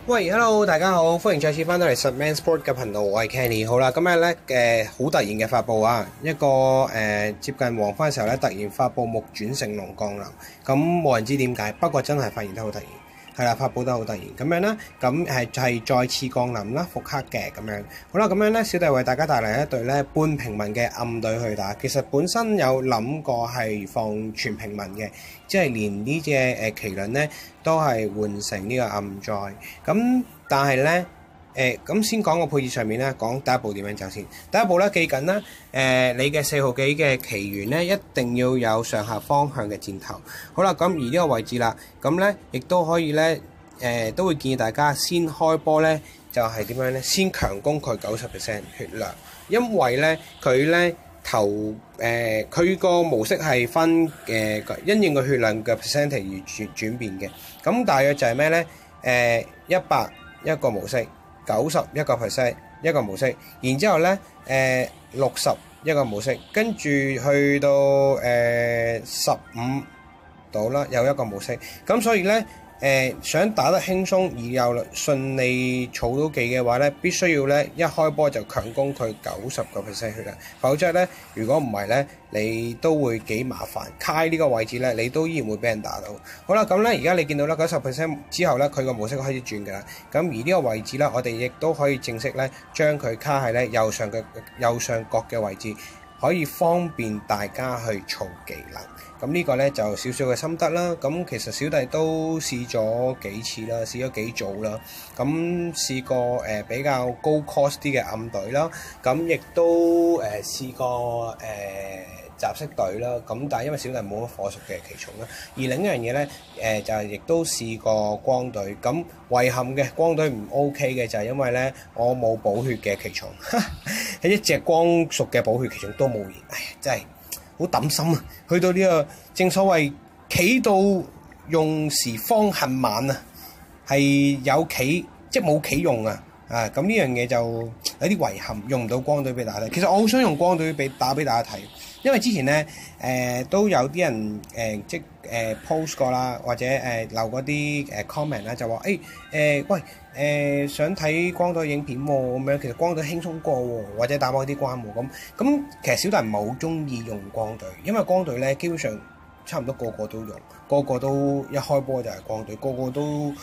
喂，Hello，大家好，歡迎再次翻到嚟 Subman Sport 嘅頻道，我係 Kenny。好啦，今日咧好突然嘅發布啊，一個接近黃昏嘅時候咧，突然發布木轉成龍降臨，咁冇人知點解，不過真係發現得好突然，係啦，發布得好突然咁樣啦，咁係再次降臨啦，復刻嘅咁樣。好啦，咁樣咧，小弟為大家帶嚟一隊咧半平民嘅暗隊去打。其實本身有諗過係放全平民嘅，即係連呢隻麒麟咧都係換成呢個暗災。咁但係咧咁先講個配置上面咧，講第一步點樣走先。第一步咧，記緊啦，你嘅4號機嘅奇緣咧一定要有上下方向嘅箭頭。好啦，咁而呢個位置啦，咁咧亦都可以咧都會建議大家先開波咧，就係點樣咧？先強攻佢90% 血量，因為咧佢咧佢個模式係分因應個血量嘅 percentage 而轉變嘅。咁大約就係咩咧？100一個模式，90一個 percent 一個模式，然之後咧60一個模式，跟住去到15度啦，有一個模式。咁所以咧想打得輕鬆而又順利儲到技嘅話咧，必須要咧一開波就強攻佢90% 血量，否則咧如果唔係咧，你都會幾麻煩。卡呢個位置咧，你都依然會俾人打到。好啦，咁咧而家你見到啦90% 之後咧，佢個模式開始轉㗎啦。咁而呢個位置咧，我哋亦都可以正式咧將佢卡喺咧右上角嘅位置，可以方便大家去儲技能。咁呢個咧就少少嘅心得啦。咁其實小弟都試咗幾次啦，試咗幾組啦。咁試過比較高 cost 啲嘅暗隊啦。咁亦都試過雜色隊啦。咁但係因為小弟冇乜火屬嘅奇蟲啦。而另一樣嘢咧就係亦都試過光隊。咁遺憾嘅光隊唔 OK 嘅就係因為咧我冇補血嘅奇蟲，一隻光屬嘅補血奇蟲都冇贏，唉真係〜好抌心啊！去到呢個正所謂企到用時方恨晚啊，係有企即係冇企用啊！咁呢樣嘢就有啲遺憾，用唔到光隊俾大家睇。其實我好想用光隊打俾大家睇，因為之前咧都有啲人post 過啦，或者留嗰啲comment 啦，就話喂想睇光隊影片喎，咁樣其實光隊輕鬆過喎，或者打某啲關喎咁其實小弟唔係好中意用光隊，因為光隊咧基本上差唔多個個都用，個個都一開波就係光隊，個個都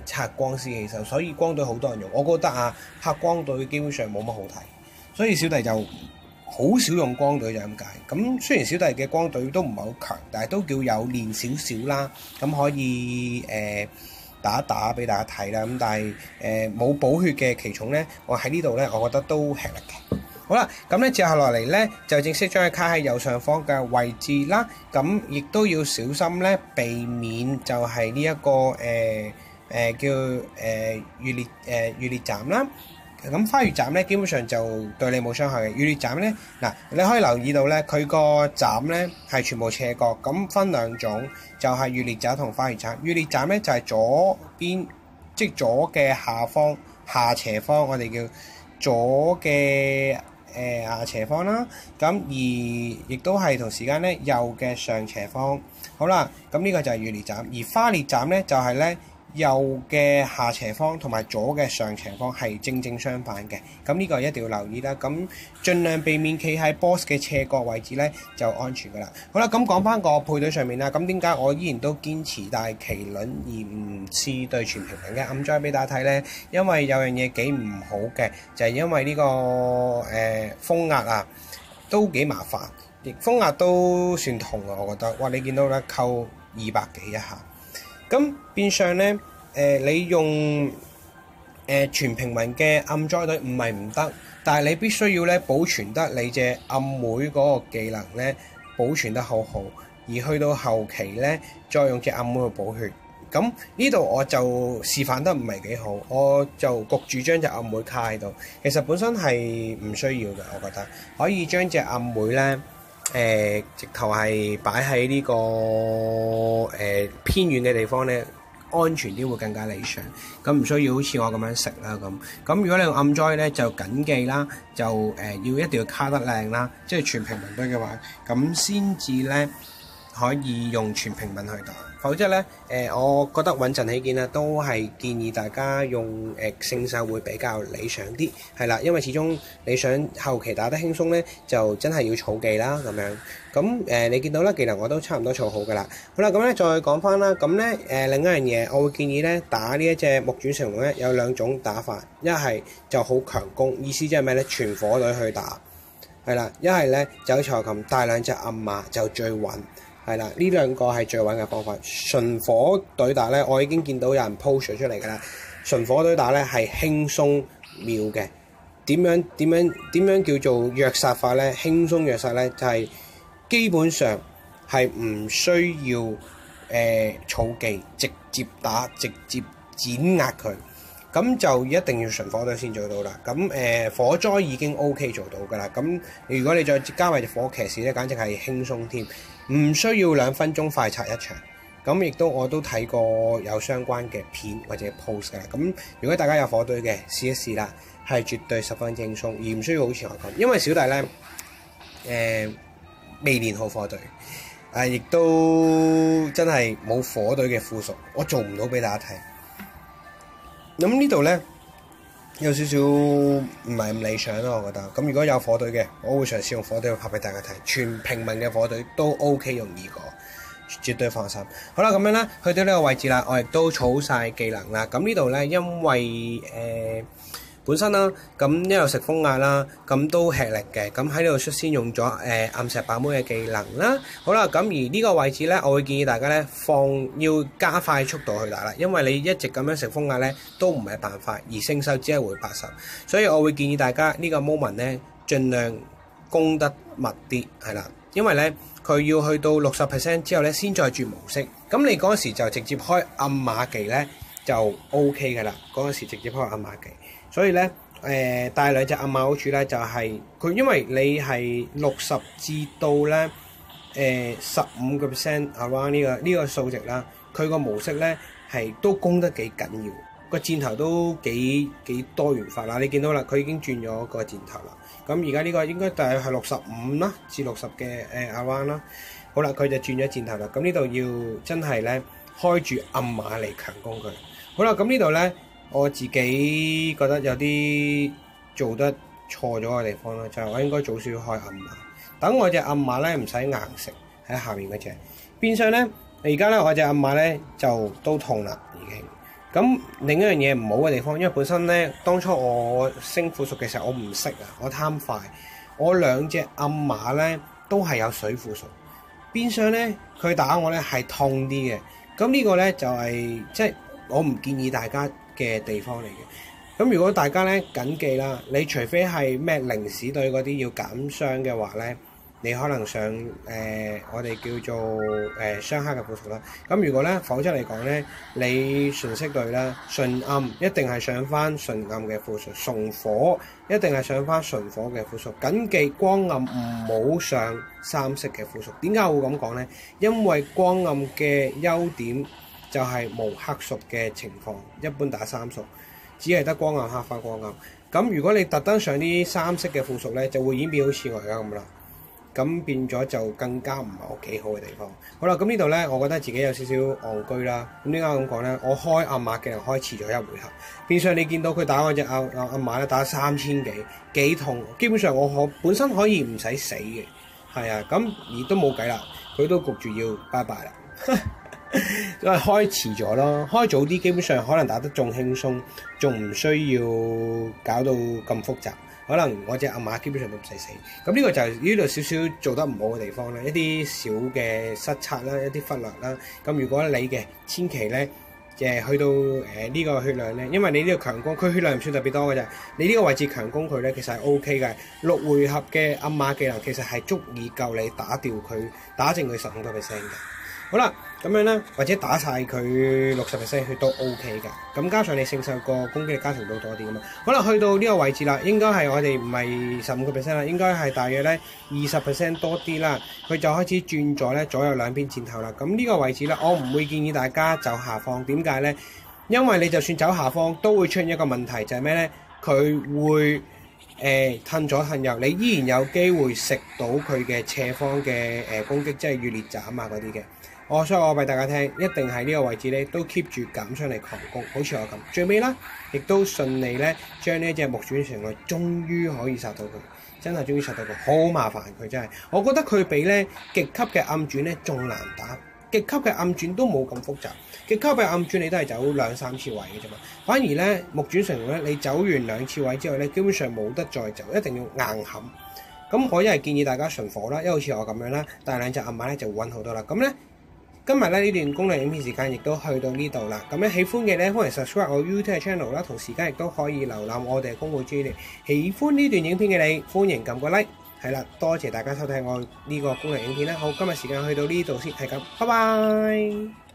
拆光師起手，所以光隊好多人用。我覺得拍光隊基本上冇乜好睇，所以小弟就好少用光隊就咁解。咁雖然小弟嘅光隊都唔係好強，但係都叫有練少少啦，咁可以打一打俾大家睇啦。咁但係冇補血嘅奇蟲咧，我喺呢度咧，我覺得都吃力嘅。好啦，咁咧接下落嚟咧就正式將佢卡喺右上方嘅位置啦。咁亦都要小心咧，避免就係呢一個叫預裂斬啦。咁花月斬咧，基本上就對你冇傷害嘅。預裂斬咧，嗱你可以留意到咧，佢個斬咧係全部斜角，咁分兩種，就係預裂斬同花月斬。預裂斬咧就係左邊，即係左嘅下斜方，我哋叫左嘅下斜方啦。咁而亦都係同時間咧右嘅上斜方。好啦，咁呢個就係預裂斬，而花裂斬咧就係咧右嘅下斜方同埋左嘅上斜方係正正相反嘅。咁呢個一定要留意啦。咁盡量避免企喺 boss 嘅斜角位置咧就安全噶啦。好啦，咁講翻個配對上面啦。咁點解我依然都堅持帶麒麟而唔試對全平民嘅暗災俾大家睇咧？因為有樣嘢幾唔好嘅，就係因為呢個封壓都幾麻煩，亦封壓都算痛啊！我覺得，哇！你見到咧扣200幾一下。咁變相咧，你用全平民嘅暗災隊唔係唔得，但係你必須要咧保存得你隻暗妹嗰個技能咧保存得好好，而去到後期咧再用隻暗妹去補血。咁呢度我就示範得唔係幾好，我就焗住將隻暗妹卡喺度。其實本身係唔需要嘅，我覺得可以將隻暗妹咧。直頭係擺喺呢個偏遠嘅地方咧，安全啲會更加理想。咁唔需要好似我咁樣食啦咁。咁如果你用暗災咧，就緊記啦，就一定要卡得靚啦，即係全平民隊嘅話，咁先至咧可以用全平民去打，否則咧我覺得穩陣起見啦，都係建議大家用聖獸會比較理想啲，係啦，因為始終你想後期打得輕鬆咧，就真係要儲技啦咁樣。咁你見到啦，技能我都差唔多儲好噶啦。好啦，咁咧再講翻啦，咁咧另一樣嘢，我會建議咧打呢一隻木轉成龍咧有兩種打法，一係就好強攻，意思即係咩咧？全火隊去打。係啦，一係咧走財擒帶兩隻暗馬就最穩，係啦，呢兩個係最穩嘅方法。純火隊打咧，我已經見到有人 post 出嚟㗎啦。純火隊打咧係輕鬆秒嘅，點樣叫做虐殺法咧？輕鬆虐殺咧就係基本上係唔需要儲技，直接打，直接碾壓佢。咁就一定要純火隊先做到啦。咁火災已經 OK 做到㗎啦。咁如果你再加埋隻火騎士咧，簡直係輕鬆添，唔需要2分鐘快拆一場。咁亦都我都睇過有相關嘅片或者 post 㗎啦。咁如果大家有火隊嘅，試一試啦，係絕對十分輕鬆，而唔需要好似我咁。因為小弟咧未練好火隊，亦都真係冇火隊嘅附屬，我做唔到俾大家睇。咁呢度咧有少少唔係咁理想咯，我覺得。咁如果有火隊嘅，我會嘗試用火隊去拍俾大家睇，全平民嘅火隊都 OK 容易過，絕對放心。好啦，咁樣咧去到呢個位置啦，我亦都儲晒技能啦。咁呢度咧因為本身啦，咁一路食風壓啦，咁都吃力嘅。咁喺呢度率先用咗暗石把妹嘅技能啦。好啦，咁而呢個位置咧，我會建議大家咧要加快速度去打啦，因為你一直咁樣食風壓咧都唔係辦法，而聖獸只係回80，所以我會建議大家呢個 moment 咧盡量攻得密啲，係啦，因為咧佢要去到60% 之後咧先再轉模式，咁你嗰時就直接開暗馬技咧就 OK 㗎啦，嗰時直接開暗馬技。所以咧，帶兩隻暗馬好處咧，就係佢因為你係60至到咧15% around 呢個數值啦，佢個模式咧係都攻得幾緊要，個箭頭都幾多元化啦。你見到啦，佢已經轉咗個箭頭啦。咁而家呢個應該大約係65啦至60嘅around啦。好啦，佢就轉咗箭頭啦。咁呢度要真係咧開住暗馬嚟強攻佢。好啦，咁呢度咧。我自己覺得有啲做得錯咗嘅地方啦，就係我應該早少少開暗馬，等我隻暗馬咧唔使硬食喺下面嗰隻。變相咧，而家咧我隻暗馬咧就都痛啦已經。咁另一樣嘢唔好嘅地方，因為本身咧當初我升附屬嘅時候我唔識啊，我貪快，我兩隻暗馬咧都係有水附屬，變相咧佢打我咧係痛啲嘅。咁呢個咧就係即係我唔建議大家嘅地方嚟嘅。咁如果大家咧緊記啦，你除非係咩零士隊嗰啲要減傷嘅話咧，你可能上我哋叫做雙黑嘅附屬啦。咁如果咧否則嚟講咧，你純色隊啦，純暗一定係上翻純暗嘅附屬，純火一定係上翻純火嘅附屬。緊記光暗唔好上三色嘅附屬。點解我會咁講咧？因為光暗嘅優點就係無黑屬嘅情況，一般打三屬，只係得光暗黑化光暗。咁如果你特登上啲三色嘅附屬咧，就會演變好似我而家咁啦。咁變咗就更加唔係我幾好嘅地方。好啦，咁呢度咧，我覺得自己有少少戇居啦。咁點解咁講咧？我開暗馬技能開遲咗一回合，變相你見到佢打我隻暗馬咧，打3000幾痛。基本上我本身可以唔使死嘅，係啊。咁而都冇計啦，佢都焗住要拜拜啦。因為開遲咗咯，開早啲基本上可能打得仲輕鬆，仲唔需要搞到咁複雜。可能我隻暗馬基本上都唔使死。咁呢個就係呢度少少做得唔好嘅地方啦，一啲小嘅失策啦，一啲忽略啦。咁如果你嘅千祈咧去到呢個血量咧，因為你呢個強攻，佢血量唔算特別多嘅啫。你呢個位置強攻佢咧，其實係 OK 嘅。6回合嘅暗馬技能其實係足以夠你打掉佢，打剩佢15%嘅。好啦，咁樣咧，或者打晒佢60%血都 OK 㗎。咁加上你聖獸個攻擊力加成都多啲㗎嘛。好啦，去到呢個位置啦，應該係我哋唔係15%啦，應該係大約咧20% 多啲啦。佢就開始轉咗咧左右兩邊箭頭啦。咁呢個位置咧，我唔會建議大家走下方。點解咧？因為你就算走下方，都會出現一個問題，就係咩咧？佢會褪左褪右，你依然有機會食到佢嘅斜方嘅攻擊，即係越烈斬啊嗰啲嘅。所以我俾大家聽，一定喺呢個位置咧都 keep 住減傷力狂攻，好似我咁。最尾啦，亦都順利咧將呢隻木轉成龍，終於可以殺到佢，真係終於殺到佢，好麻煩佢真係。我覺得佢比咧極級嘅暗轉咧仲難打，極級嘅暗轉都冇咁複雜，極級嘅暗轉你都係走2-3次位嘅啫嘛。反而咧木轉成龍咧，你走完2次位之後咧，基本上冇得再走，一定要硬冚。咁我一係建議大家純火啦，因為好似我咁樣啦，帶2隻暗馬咧就穩好多啦。咁咧。今日咧呢段攻略影片時間亦都去到呢度啦，咁咧喜歡嘅咧歡迎 subscribe 我 YouTube channel 啦，同時間亦都可以瀏覽我哋嘅公會資料。喜歡呢段影片嘅你，歡迎撳個 like， 係啦，多謝大家收睇我呢個攻略影片啦。好，今日時間去到呢度先，係咁，拜拜。